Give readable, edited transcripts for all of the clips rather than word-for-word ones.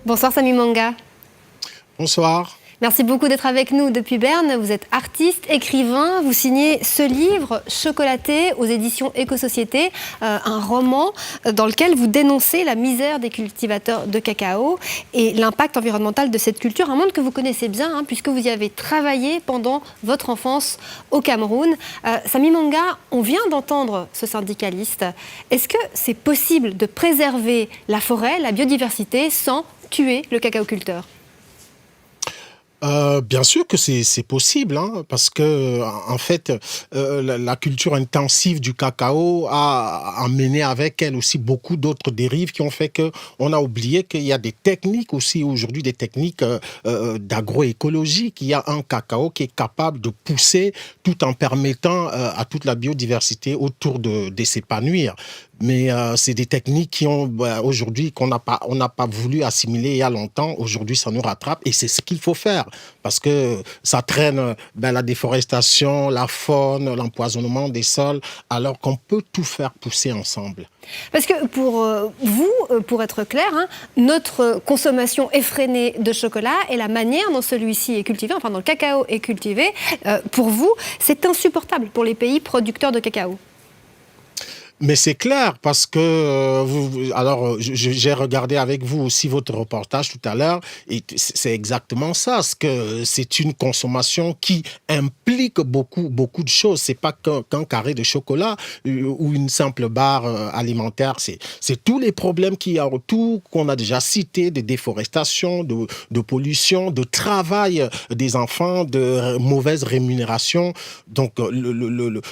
Bonsoir Samy Manga. Bonsoir. Merci beaucoup d'être avec nous depuis Berne. Vous êtes artiste, écrivain. Vous signez ce livre, Chocolaté, aux éditions Éco-Société, un roman dans lequel vous dénoncez la misère des cultivateurs de cacao et l'impact environnemental de cette culture, un monde que vous connaissez bien, puisque vous y avez travaillé pendant votre enfance au Cameroun. Samy Manga, on vient d'entendre ce syndicaliste. Est-ce que c'est possible de préserver la forêt, la biodiversité, sans tuer le cacaoculteur ? Bien sûr que c'est possible, parce que en fait, la culture intensive du cacao a amené avec elle aussi beaucoup d'autres dérives qui ont fait que on a oublié qu'il y a des techniques aussi aujourd'hui, des techniques d'agroécologie. Il y a un cacao qui est capable de pousser tout en permettant à toute la biodiversité autour de s'épanouir. Mais c'est des techniques qui ont aujourd'hui qu'on n'a pas voulu assimiler il y a longtemps. Aujourd'hui, ça nous rattrape et c'est ce qu'il faut faire parce que ça traîne la déforestation, la faune, l'empoisonnement des sols, alors qu'on peut tout faire pousser ensemble. Parce que pour vous, pour être clair, notre consommation effrénée de chocolat et la manière dont celui-ci est cultivé, enfin dont le cacao est cultivé, pour vous, c'est insupportable pour les pays producteurs de cacao. Mais c'est clair parce que j'ai regardé avec vous aussi votre reportage tout à l'heure et c'est exactement ça. C'est une consommation qui implique beaucoup de choses. C'est pas qu'un carré de chocolat ou une simple barre alimentaire. C'est tous les problèmes qu'il y a autour qu'on a déjà cités, de déforestation, de pollution, de travail des enfants, de mauvaise rémunération. Donc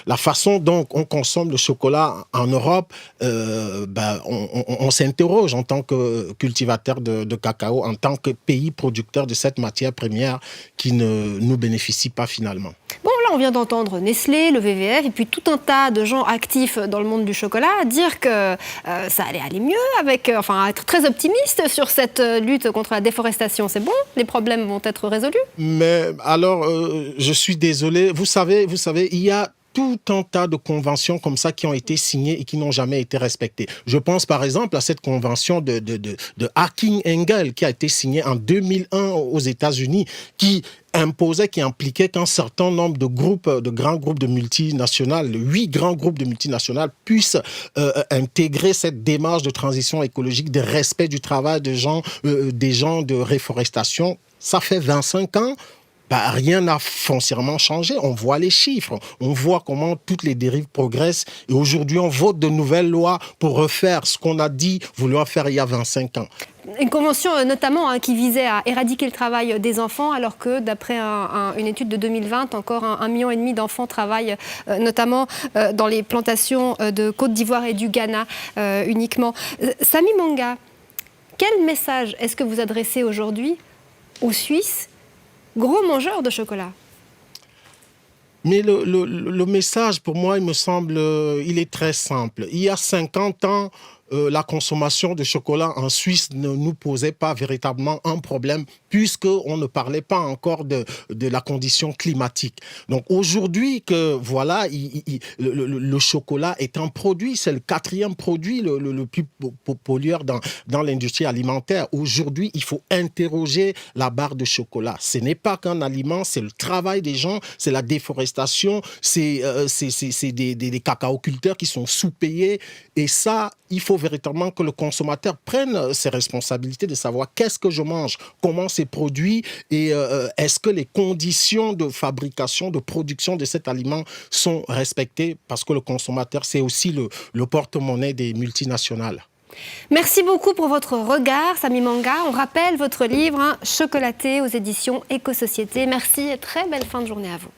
la façon dont on consomme le chocolat en Europe, on s'interroge en tant que cultivateur de cacao, en tant que pays producteur de cette matière première qui ne nous bénéficie pas finalement. Bon, là, on vient d'entendre Nestlé, le WWF, et puis tout un tas de gens actifs dans le monde du chocolat dire que ça allait aller mieux, être très optimiste sur cette lutte contre la déforestation. C'est bon, les problèmes vont être résolus. Mais alors, je suis désolé. Vous savez, il y a tout un tas de conventions comme ça qui ont été signées et qui n'ont jamais été respectées. Je pense par exemple à cette convention de Hacking-Engel qui a été signée en 2001 aux États-Unis, qui impliquait qu'un certain nombre de grands groupes de multinationales, 8 grands groupes de multinationales, puissent intégrer cette démarche de transition écologique, de respect du travail des gens de réforestation. Ça fait 25 ans. Rien n'a foncièrement changé. On voit les chiffres, on voit comment toutes les dérives progressent. Et aujourd'hui, on vote de nouvelles lois pour refaire ce qu'on a dit vouloir faire il y a 25 ans. Une convention notamment qui visait à éradiquer le travail des enfants, alors que d'après une étude de 2020, encore 1,5 million d'enfants travaillent notamment dans les plantations de Côte d'Ivoire et du Ghana uniquement. Samy Manga, quel message est-ce que vous adressez aujourd'hui aux Suisses, gros mangeurs de chocolat? Mais le message, pour moi, il me semble, il est très simple. Il y a 50 ans, la consommation de chocolat en Suisse ne nous posait pas véritablement un problème puisqu'on ne parlait pas encore de la condition climatique. Donc aujourd'hui, le chocolat est un produit, c'est le 4e produit le plus pollueur dans l'industrie alimentaire. Aujourd'hui, il faut interroger la barre de chocolat. Ce n'est pas qu'un aliment, c'est le travail des gens, c'est la déforestation, c'est des cacaoculteurs qui sont sous-payés. Et ça, il faut véritablement que le consommateur prenne ses responsabilités de savoir qu'est-ce que je mange, comment c'est produit et est-ce que les conditions de fabrication, de production de cet aliment sont respectées, parce que le consommateur, c'est aussi le porte-monnaie des multinationales. Merci beaucoup pour votre regard, Samy Manga. On rappelle votre livre, Chocolaté, aux éditions Éco-Société. Merci et très belle fin de journée à vous.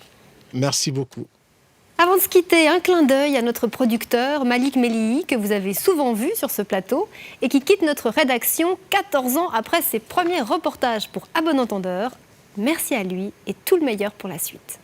Merci beaucoup. Avant de se quitter, un clin d'œil à notre producteur Malik Mellihi, que vous avez souvent vu sur ce plateau, et qui quitte notre rédaction 14 ans après ses premiers reportages pour À bon entendeur. Merci à lui et tout le meilleur pour la suite.